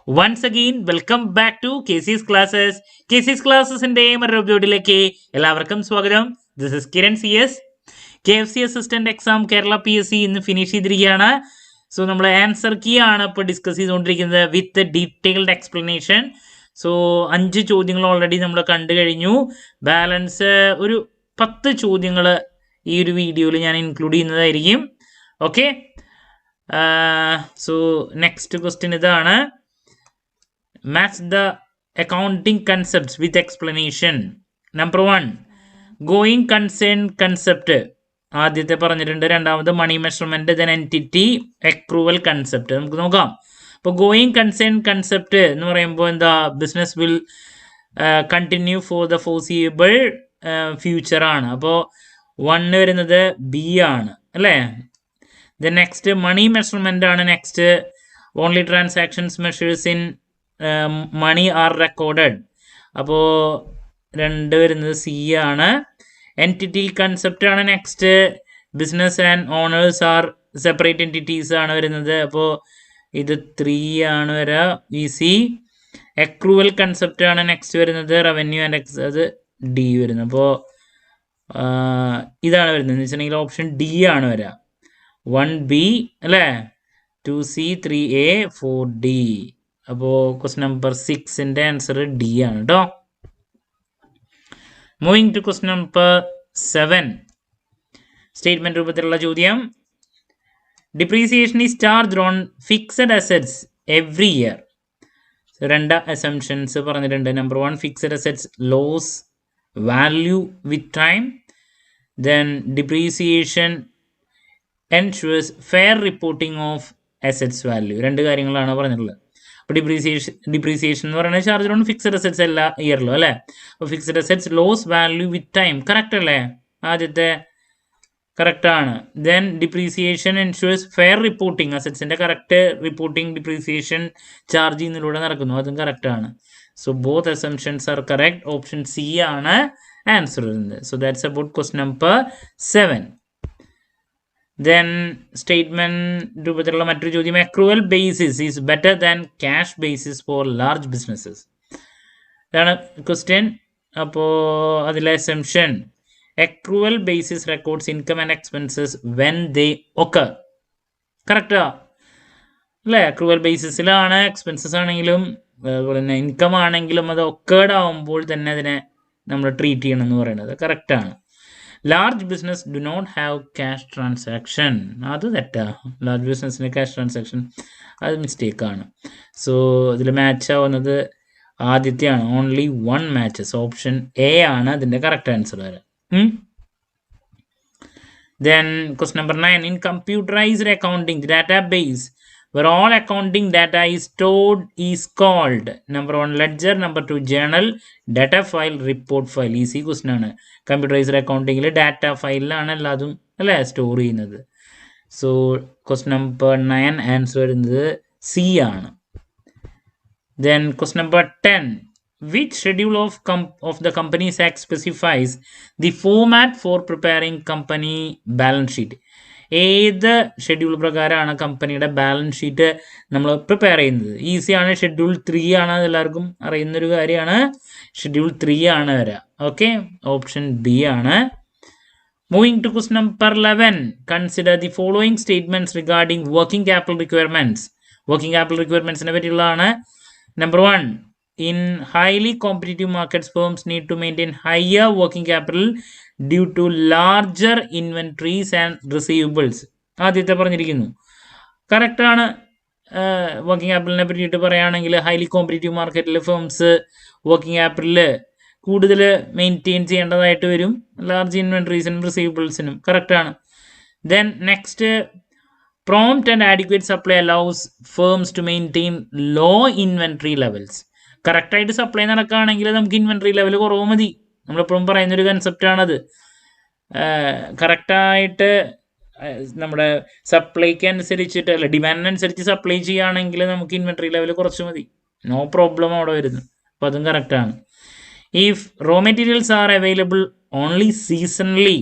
Once again, welcome back to KC's Classes. KC's Classesന്റെ മറ്റൊരു വീഡിയോയിലേക്ക് എല്ലാവർക്കും സ്വാഗതം. This is Kiran CS. KFC Assistant Exam Kerala PSC ഇന്ന് finish ചെയ്തിരിക്കുകയാണ്. സോ നമ്മൾ ആൻസർ കീ ആണ് ഇപ്പോൾ ഡിസ്കസ് ചെയ്തുകൊണ്ടിരിക്കുന്നത് വിത്ത് ഡീറ്റെയിൽഡ് എക്സ്പ്ലനേഷൻ. സോ 5 ചോദ്യങ്ങൾ ഓൾറെഡി നമ്മൾ കണ്ടു കഴിഞ്ഞു. ബാലൻസ് ഒരു 10 ചോദ്യങ്ങൾ ഈ ഒരു വീഡിയോയിൽ ഞാൻ ഇൻക്ലൂഡ് ചെയ്യുന്നതായിരിക്കും. ഓക്കെ, സോ നെക്സ്റ്റ് ക്വസ്റ്റ്യൻ ഇതാണ്. Match the accounting concepts with explanation. Number 1, going concern concept. ആദ്യത്തെ പറഞ്ഞിട്ടുണ്ട്. രണ്ടാമത് money measurement, then entity, accrual concept. നമുക്ക് നോക്കാം. അപ്പോൾ ഗോയിങ് കൺസേൺ കൺസെപ്റ്റ് എന്ന് പറയുമ്പോൾ എന്താ, business will continue for the foreseeable future ആണ്. അപ്പോൾ 1 വരുന്നത് ബി ആണ് അല്ലേ. ദെൻ നെക്സ്റ്റ് മണി മെഷർമെന്റ് ആണ്. Next only transactions measures in money are recorded. അപ്പോൾ 2 വരുന്നത് സി ആണ്. എൻറ്റിറ്റി കൺസെപ്റ്റ് ആണ്. Next business and owners are separate entities ആണ് വരുന്നത്. അപ്പോൾ ഇത് 3 ആണ് വരിക, ഈസി. അക്രൂവൽ കൺസെപ്റ്റ് ആണ് നെക്സ്റ്റ് വരുന്നത്. റവന്യൂ ആൻഡ് അത് ഡി വരുന്നത്. അപ്പോൾ ഇതാണ് വരുന്നത് എന്ന് വെച്ചിട്ടുണ്ടെങ്കിൽ ഓപ്ഷൻ ഡി ആണ് വരിക. 1B അല്ലേ, 2C, 3A, 4D. അപ്പോൾ ക്വസ്റ്റ്യൻ നമ്പർ 6ന്റെ ആൻസർ ഡി ആണ് കേട്ടോ. Moving to question number 7. Statement രൂപത്തിലുള്ള ചോദ്യം. Depreciation is charged on fixed assets every year. 2 assumptions പറഞ്ഞിട്ടുണ്ട്. Number 1, fixed assets lose value with time. Then depreciation ensures fair reporting of assets value. 2 കാര്യങ്ങളാണ് പറഞ്ഞിട്ടുള്ളത്. അപ്പോൾ depreciation എന്ന് പറയുന്നത് ചാർജ് ഓൺ ഫിക്സഡ് അസറ്റ്സ് എല്ലാ ഇയറിലും അല്ലേ. അപ്പോൾ fixed assets lose value with time correct അല്ലേ, ആദ്യത്തെ കറക്റ്റ് ആണ്. Then depreciation ensures fair reporting, അസറ്റ്സിന്റെ കറക്റ്റ് റിപ്പോർട്ടിംഗ് ഡിപ്രീസിയേഷൻ ചാർജ് ചെയ്യുന്നതിലൂടെ നടക്കുന്നു, അതും കറക്റ്റ് ആണ്. So both assumptions are correct. Option C ആണ് ആൻസർ വരുന്നത്. So that's about question number 7. Then statement രൂപത്തിലുള്ള മറ്റൊരു ചോദ്യം. Accrual basis is better than cash basis for large businesses. ഇതാണ് ക്വസ്റ്റ്യൻ. അപ്പോൾ അതിലെ assumption, accrual basis records income and expenses when they occur. Correct അല്ലേ. Accrual ബേസിസിലാണ് expenses ആണെങ്കിലും അതുപോലെ തന്നെ ഇൻകം ആണെങ്കിലും അത് ഒക്കേർഡ് ആവുമ്പോൾ തന്നെ അതിനെ നമ്മൾ ട്രീറ്റ് ചെയ്യണം എന്ന് പറയുന്നത് കറക്റ്റാണ്. Large business do not have cash transaction, അത് തെറ്റാ. ലാർജ് ബിസിനസ്സിന് ക്യാഷ് ട്രാൻസാക്ഷൻ അത് മിസ്റ്റേക്കാണ്. സോ ഇതിൽ മാച്ച് ആവുന്നത് ആദ്യത്തെയാണ്. Only 1 matches. ഓപ്ഷൻ എ ആണ് അതിൻ്റെ കറക്റ്റ് ആൻസർ വരെ. Then question number 9. In computerized accounting, the database where all accounting data is stored is called. Number 1 ledger, number 2 journal, data file, report file. Easy question ആണ്. Computerised അക്കൗണ്ടിങ്ങിൽ data ഫയലിലാണ് എല്ലാതും അല്ലേ store ചെയ്യുന്നത്. So question number 9 answer വരുന്നത് C ആണ്. Then question number 10. Which schedule of the Companies Act specifies the format for preparing company balance sheet? ഏത് schedule പ്രകാരമാണ് കമ്പനിയുടെ balance sheet നമ്മൾ പ്രിപ്പയർ ചെയ്യുന്നത്? ഈസിയാണ്. ഷെഡ്യൂൾ 3 ആണ്, അതെല്ലാവർക്കും അറിയുന്നൊരു കാര്യമാണ്. ഷെഡ്യൂൾ 3 ആണ് വരിക. ഓക്കെ, ഓപ്ഷൻ ബി ആണ്. Moving to question number 11. Consider the following statements regarding working capital requirements. Working capital റിക്വയർമെന്റ്സിനെ പറ്റിയുള്ളതാണ്. Number 1, in highly competitive markets, firms need to maintain higher working capital due to larger inventories and receivables. ആദ്യത്തെ പറഞ്ഞിരിക്കുന്നു correct ആണ്. Working ക്യാപിറ്റലിനെ പറ്റിയിട്ട് പറയുകയാണെങ്കിൽ highly competitive മാർക്കറ്റിൽ firms working ക്യാപിറ്റലിൽ കൂടുതൽ മെയിൻറ്റെയിൻ ചെയ്യേണ്ടതായിട്ട് വരും, ലാർജ് ഇൻവെൻട്രീസിനും റിസീവബിൾസിനും. കറക്റ്റ് ആണ്. Then next, prompt and adequate supply allows firms to maintain low inventory levels. കറക്റ്റായിട്ട് സപ്ലൈ നടക്കുകയാണെങ്കിൽ നമുക്ക് ഇൻവെൻട്രി ലെവൽ കുറവ് മതി. നമ്മളെപ്പോഴും പറയുന്നൊരു കൺസെപ്റ്റാണത്. കറക്റ്റായിട്ട് നമ്മുടെ സപ്ലൈക്ക് അനുസരിച്ചിട്ട് അല്ല, ഡിമാൻഡിനനുസരിച്ച് സപ്ലൈ ചെയ്യുകയാണെങ്കിൽ നമുക്ക് ഇൻവെൻട്രി ലെവൽ കുറച്ച് മതി, നോ പ്രോബ്ലം അവിടെ വരുന്നു. അപ്പോൾ അതും കറക്റ്റാണ്. If raw materials are available only seasonally,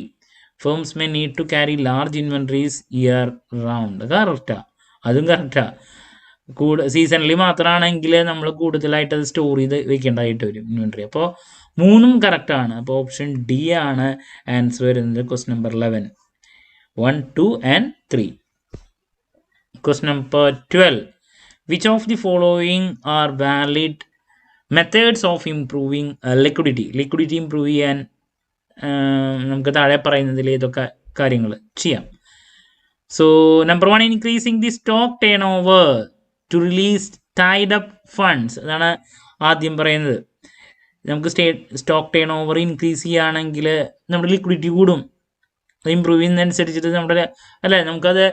firms may need to carry large inventories year round. കറക്റ്റാ, അതും കറക്റ്റാ. സീസണലി മാത്രമാണെങ്കിൽ നമ്മൾ കൂടുതലായിട്ട് അത് സ്റ്റോർ ചെയ്ത് വെക്കേണ്ടതായിട്ട് വരും ഇൻവെൻട്രി. അപ്പോൾ 3ഉം കറക്റ്റാണ്. അപ്പോൾ ഓപ്ഷൻ ഡി ആണ് ആൻസർ വരുന്നത്. Question number 11, 1, 2 and 3. Question number 12. Which of the following are valid methods of improving liquidity? Liquidity improve ചെയ്യാൻ നമുക്ക് താഴെ പറയുന്നതിൽ ഏതൊക്കെ കാര്യങ്ങൾ ചെയ്യാം? So number 1, increasing the stock turnover to release tied up funds. അതാണ് ആദ്യം പറയുന്നത്. നമുക്ക് സ്റ്റോക്ക് ടേൺ ഓവർ ഇൻക്രീസ് ചെയ്യുകയാണെങ്കിൽ നമ്മുടെ ലിക്വിഡിറ്റി കൂടും. അത് ഇമ്പ്രൂവ് ചെയ്യുന്നതനുസരിച്ചിട്ട് നമ്മുടെ നമുക്കത്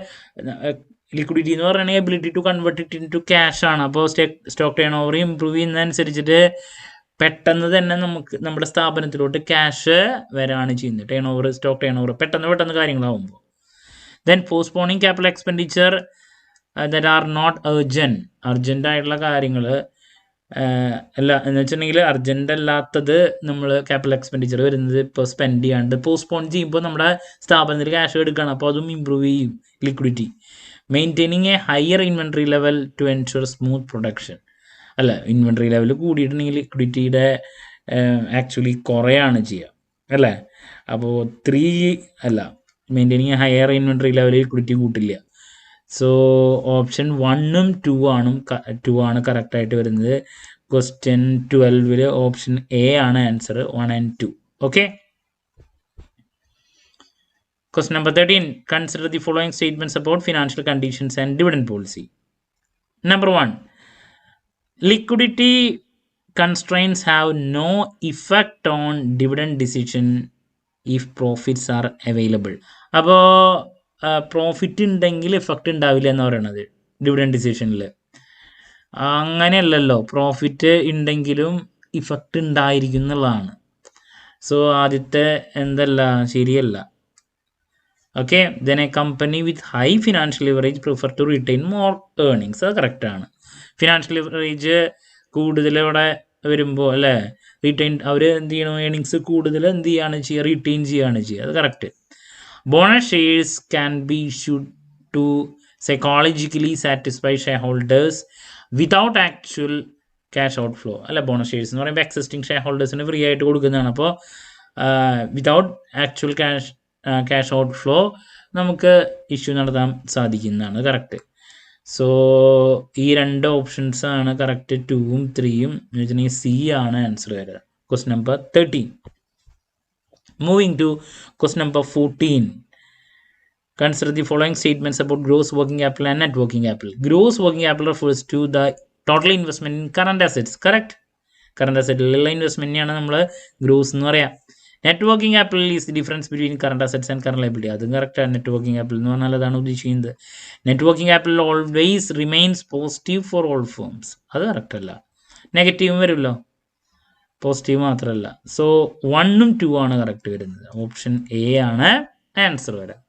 ലിക്വിഡിറ്റി എന്ന് പറയുകയാണെങ്കിൽ ability to convert it into cash ആണ്. അപ്പോൾ സ്റ്റോക്ക് ടേൺ ഓവർ ഇമ്പ്രൂവ് ചെയ്യുന്നതനുസരിച്ചിട്ട് പെട്ടെന്ന് തന്നെ നമുക്ക് നമ്മുടെ സ്ഥാപനത്തിലോട്ട് ക്യാഷ് വരാണ് ചെയ്യുന്നത്. സ്റ്റോക്ക് ടേൺ ഓവർ പെട്ടെന്ന് കാര്യങ്ങളാവുമ്പോൾ. Then postponing capital expenditure that are not urgent ആയിട്ടുള്ള കാര്യങ്ങൾ എന്ന് വെച്ചിട്ടുണ്ടെങ്കിൽ അർജൻറ്റ് അല്ലാത്തത് നമ്മൾ ക്യാപിറ്റൽ എക്സ്പെൻഡിച്ചർ വരുന്നത് ഇപ്പോൾ സ്പെൻഡ് ചെയ്യാണ്ട് പോസ്റ്റ്പോൺ ചെയ്യുമ്പോൾ നമ്മുടെ സ്ഥാപനത്തിൽ ക്യാഷ് എടുക്കണം. അപ്പോൾ അതും ഇമ്പ്രൂവ് ചെയ്യും liquidity. Maintaining a higher inventory level to ensure smooth production. Inventory level കൂടിയിട്ടുണ്ടെങ്കിൽ ലിക്വിഡിറ്റിയുടെ ആക്ച്വലി കുറയാണ് ചെയ്യുക അല്ലേ. അപ്പോൾ 3 maintaining a higher inventory level liquidity കൂട്ടില്ല. സോ ഓപ്ഷൻ 1ഉം 2 ആണ് കറക്റ്റായിട്ട് വരുന്നത്. ക്വസ്റ്റ്യൻ 12 ഓപ്ഷൻ എ ആണ് answer, 1 and 2. Okay. Question number 13. Consider the following statements about financial conditions and dividend policy. Number 1. Liquidity constraints have no effect on dividend decision if profits are available. അപ്പോൾ profit ഉണ്ടെങ്കിൽ effect ഉണ്ടാവില്ല എന്ന് പറയണത് dividend ഡിസിഷനിൽ. അങ്ങനെയല്ലല്ലോ, profit ഉണ്ടെങ്കിലും effect ഉണ്ടായിരിക്കും എന്നുള്ളതാണ്. So ആദ്യത്തെ ശരിയല്ല. Okay. Then a company with high financial leverage prefer to retain more earnings. അത് കറക്റ്റാണ്. ഫിനാൻഷ്യൽ ലിവറേജ് കൂടുതൽ ഇവിടെ വരുമ്പോൾ അവർ എന്ത് ചെയ്യണം, ഏർണിങ്സ് കൂടുതൽ റിട്ടൈൻ ചെയ്യുകയാണ് ചെയ്യുക. അത് correct. Bonus shares can be issued to psychologically satisfy shareholders without actual cash outflow. Bonus shares എന്ന് പറയുമ്പോൾ എക്സിസ്റ്റിംഗ് ഷെയർ ഹോൾഡേഴ്സിന് ഫ്രീ ആയിട്ട് കൊടുക്കുന്നതാണ്. അപ്പോൾ without actual cash outflow നമുക്ക് ഇഷ്യൂ നടത്താൻ സാധിക്കുന്നതാണ്. കറക്റ്റ്. സോ ഈ 2 ഓപ്ഷൻസ് ആണ് കറക്റ്റ്. 2ഉം 3ഉം എന്ന് വെച്ചിട്ടുണ്ടെങ്കിൽ സി ആണ് ആൻസർ വരിക. Question number 13. Moving to question number 14. Consider the following statements about gross working capital and net working capital. Gross working capital refers to the total investment in current assets. Correct? Current asset investment ആണ് നമ്മൾ gross എന്ന് പറയാം. Net working capital is the difference between current assets and current liability. അതും കറക്റ്റാണ്. Net working capital എന്ന് പറഞ്ഞാൽ അതാണ് ഉദ്ദേശിക്കുന്നത്. Net working capital always remains positive for all firms. അത് കറക്റ്റ് അല്ല, നെഗറ്റീവും വരുമല്ലോ, പോസിറ്റീവ് മാത്രമല്ല. സോ 1ഉം 2 ആണ് കറക്റ്റ് വരുന്നത്. ഓപ്ഷൻ എ ആണ് ആൻസർ വരാം.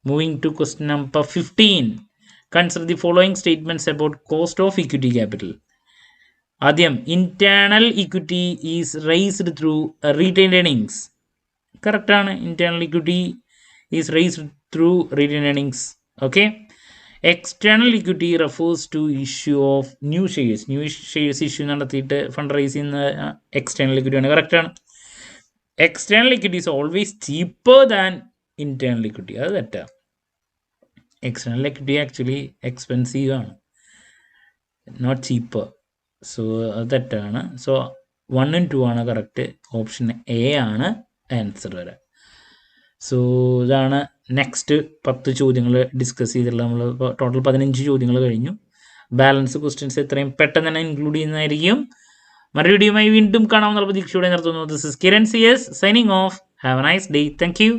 Moving to question number 15. Consider the following statements about cost of equity capital. ആദ്യം, internal equity is raised through retained earnings. കറക്റ്റാണ്. Internal equity is raised through retained earnings. Okay. External equity refers to issue of new shares issue നടത്തിയിട്ട് fund raise ചെയ്യുന്ന എക്സ്റ്റേണൽ ഇക്വിറ്റിയാണ്. കറക്റ്റാണ്. External equity is always cheaper than internal equity. അത് തെറ്റാണ്. External equity actually expensive ആണ്, not cheaper. So അത് തെറ്റാണ്. സോ 1ഉം 2 ആണ് കറക്റ്റ്. ഓപ്ഷൻ എ ആണ് ആൻസർ വരാം. സോ ഇതാണ് നെക്സ്റ്റ് 10 ചോദ്യങ്ങൾ ഡിസ്കസ് ചെയ്തിട്ടുള്ള. നമ്മൾ ടോട്ടൽ 15 ചോദ്യങ്ങൾ കഴിഞ്ഞു. ബാലൻസ് ക്വസ്റ്റ്യൻസ് എത്രയും പെട്ടെന്ന് തന്നെ ഇൻക്ലൂഡ് ചെയ്യുന്നതായിരിക്കും. മറ്റൊരു വീഡിയോയുമായി വീണ്ടും കാണാമെന്നുള്ള പ്രതീക്ഷയോടെ നിർത്തുന്നു. This is Kiran CS signing off. Have a nice day. Thank U.